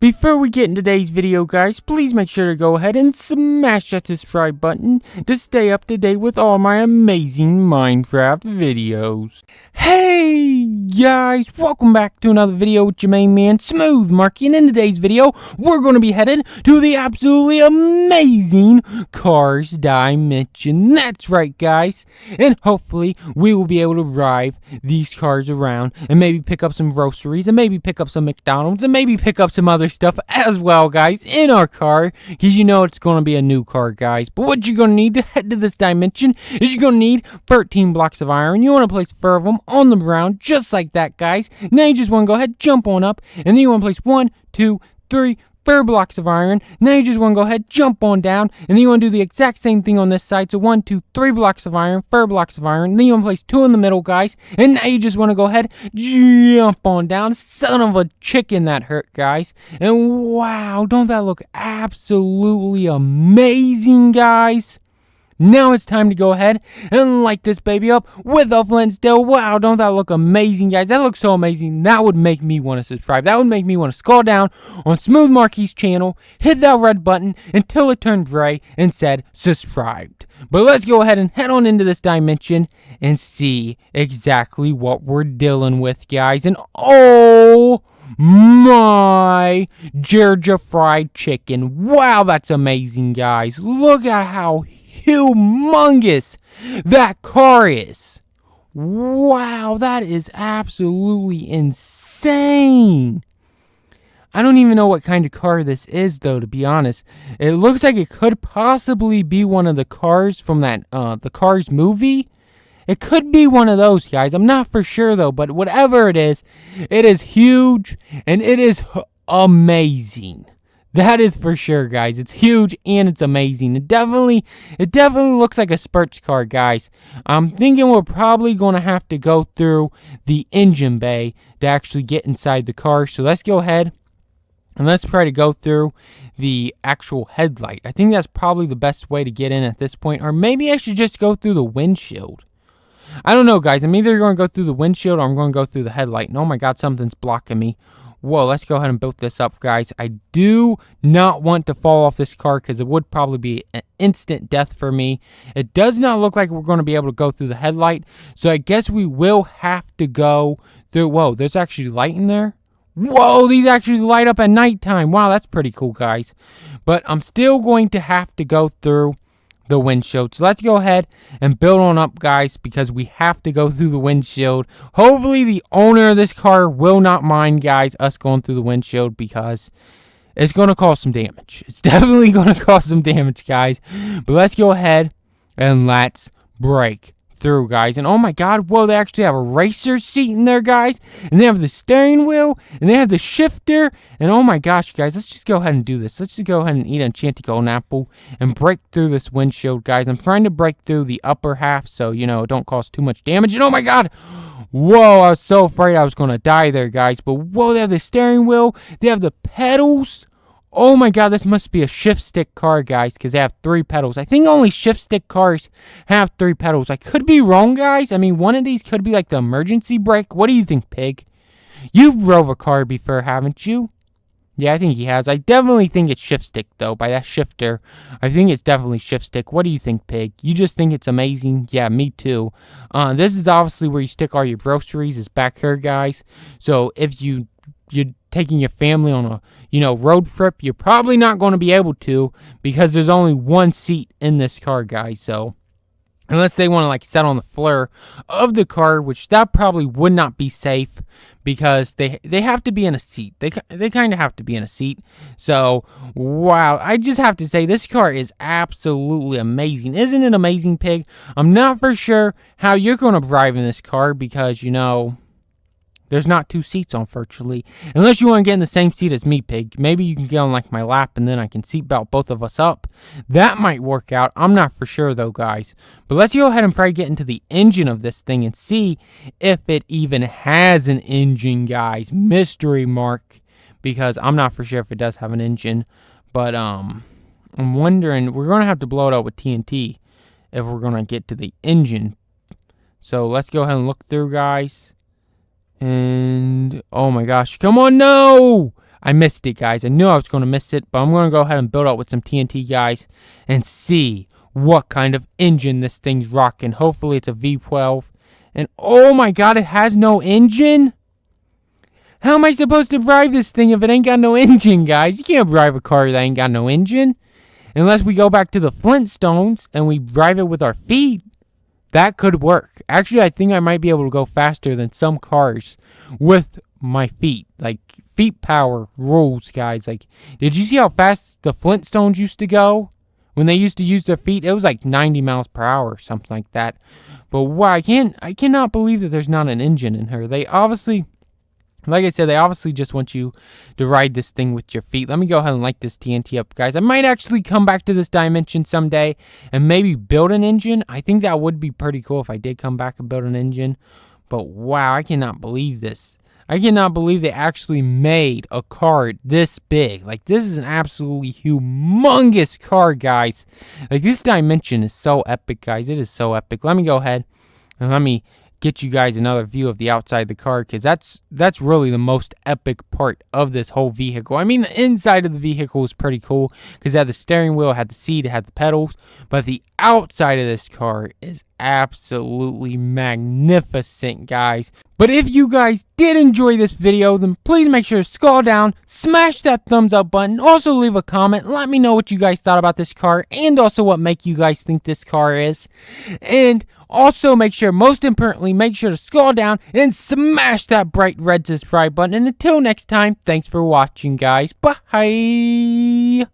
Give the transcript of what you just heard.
Before we get in today's video, guys, please make sure to go ahead and smash that subscribe button to stay up to date with all my amazing Minecraft videos. Hey guys, welcome back to another video with your main man, Smooth Marky, and in today's video, we're going to be headed to the absolutely amazing Cars Dimension. That's right, guys, and hopefully we will be able to drive these cars around and maybe pick up some groceries and maybe pick up some McDonald's and maybe pick up some other stuff as well, guys, in our car, because you know it's going to be a new car, guys. But what you're going to need to head to this dimension is you're going to need 13 blocks of iron. You want to place 4 of them on the ground, just like that, guys. Now you just want to go ahead, jump on up, and then you want to place 1, 2, 3, 4 blocks of iron. Now you just want to go ahead, jump on down, and then you want to do the exact same thing on this side. So 1, 2, 3 blocks of iron, 4 blocks of iron. Then you want to place 2 in the middle, guys. And now you just want to go ahead, jump on down. Son of a chicken, that hurt, guys. And wow, don't that look absolutely amazing, guys? Now it's time to go ahead and light this baby up with a flint still. Wow, don't that look amazing, guys? That looks so amazing. That would make me want to subscribe. That would make me want to scroll down on Smooth Marky's channel, hit that red button until it turned gray and said subscribed. But let's go ahead and head on into this dimension and see exactly what we're dealing with, guys. And oh my Georgia fried chicken. Wow, that's amazing, guys. Look at how humongous that car is. Wow, that is absolutely insane. I don't even know what kind of car this is, though, to be honest. It looks like it could possibly be one of the cars from that the Cars movie. It could be one of those, guys. I'm not for sure, though, but whatever it is huge and it is amazing. That is for sure, guys. It's huge and it's amazing. It definitely looks like a sports car, guys. I'm thinking we're probably going to have to go through the engine bay to actually get inside the car. So let's go ahead and let's try to go through the actual headlight. I think that's probably the best way to get in at this point. Or maybe I should just go through the windshield. I don't know, guys. I'm either going to go through the windshield or I'm going to go through the headlight. And oh my God, something's blocking me. Whoa, let's go ahead and build this up, guys. I do not want to fall off this car because it would probably be an instant death for me. It does not look like we're going to be able to go through the headlight. So I guess we will have to go through. Whoa, there's actually light in there. Whoa, these actually light up at nighttime. Wow, that's pretty cool, guys. But I'm still going to have to go through the windshield. So let's go ahead and build on up, guys, because we have to go through the windshield. Hopefully the owner of this car will not mind, guys, us going through the windshield, because it's going to cause some damage. It's definitely going to cause some damage, guys. But let's go ahead and let's break through, guys. And oh my God, whoa, they actually have a racer seat in there, guys, and they have the steering wheel and they have the shifter. And oh my gosh, guys, let's just go ahead and do this. Let's just go ahead and eat an enchanted golden apple and break through this windshield, guys. I'm trying to break through the upper half so, you know, it don't cause too much damage. And oh my God, whoa, I was so afraid I was gonna die there, guys. But whoa, they have the steering wheel, they have the pedals. Oh my God, this must be a shift stick car, guys, because they have 3 pedals. I think only shift stick cars have 3 pedals. I could be wrong, guys. I mean, one of these could be like the emergency brake. What do you think, Pig? You've drove a car before, haven't you? Yeah, I think he has. I definitely think it's shift stick, though, by that shifter. I think it's definitely shift stick. What do you think, Pig? You just think it's amazing? Yeah, me too. This is obviously where you stick all your groceries. It's back here, guys. So if you're taking your family on a, you know, road trip, you're probably not going to be able to, because there's only 1 seat in this car, guys. So unless they want to like sit on the floor of the car, which that probably would not be safe, because they have to be in a seat. They kind of have to be in a seat. So wow, I just have to say this car is absolutely amazing. Isn't it amazing, Pig? I'm not for sure how you're going to drive in this car, because, you know, there's not 2 seats on virtually. Unless you want to get in the same seat as me, Pig. Maybe you can get on like my lap and then I can seatbelt both of us up. That might work out. I'm not for sure though, guys. But let's go ahead and try to get into the engine of this thing and see if it even has an engine, guys. Mystery mark. Because I'm not for sure if it does have an engine. But I'm wondering, we're going to have to blow it up with TNT if we're going to get to the engine. So let's go ahead and look through, guys. And oh my gosh, come on, no! I missed it, guys. I knew I was going to miss it, but I'm going to go ahead and build up with some TNT, guys, and see what kind of engine this thing's rocking. Hopefully it's a V12. And oh my god, it has no engine? How am I supposed to drive this thing if it ain't got no engine, guys? You can't drive a car that ain't got no engine. Unless we go back to the Flintstones and we drive it with our feet. That could work. Actually, I think I might be able to go faster than some cars with my feet. Like, feet power rules, guys. Like, did you see how fast the Flintstones used to go? When they used to use their feet, it was like 90 miles per hour or something like that. But wow, I cannot believe that there's not an engine in her. They obviously, like I said, they obviously just want you to ride this thing with your feet. Let me go ahead and light this TNT up, guys. I might actually come back to this dimension someday and maybe build an engine. I think that would be pretty cool if I did come back and build an engine. But wow, I cannot believe this. I cannot believe they actually made a car this big. Like, this is an absolutely humongous car, guys. Like, this dimension is so epic, guys. It is so epic. Let me go ahead and let me get you guys another view of the outside of the car, because that's really the most epic part of this whole vehicle. I mean, the inside of the vehicle is pretty cool because it had the steering wheel, it had the seat, it had the pedals, but the outside of this car is absolutely magnificent, guys. But if you guys did enjoy this video, then please make sure to scroll down, smash that thumbs up button, also leave a comment, let me know what you guys thought about this car, and also what make you guys think this car is. And also make sure, most importantly, make sure to scroll down and smash that bright red subscribe button. And until next time, thanks for watching, guys. Bye!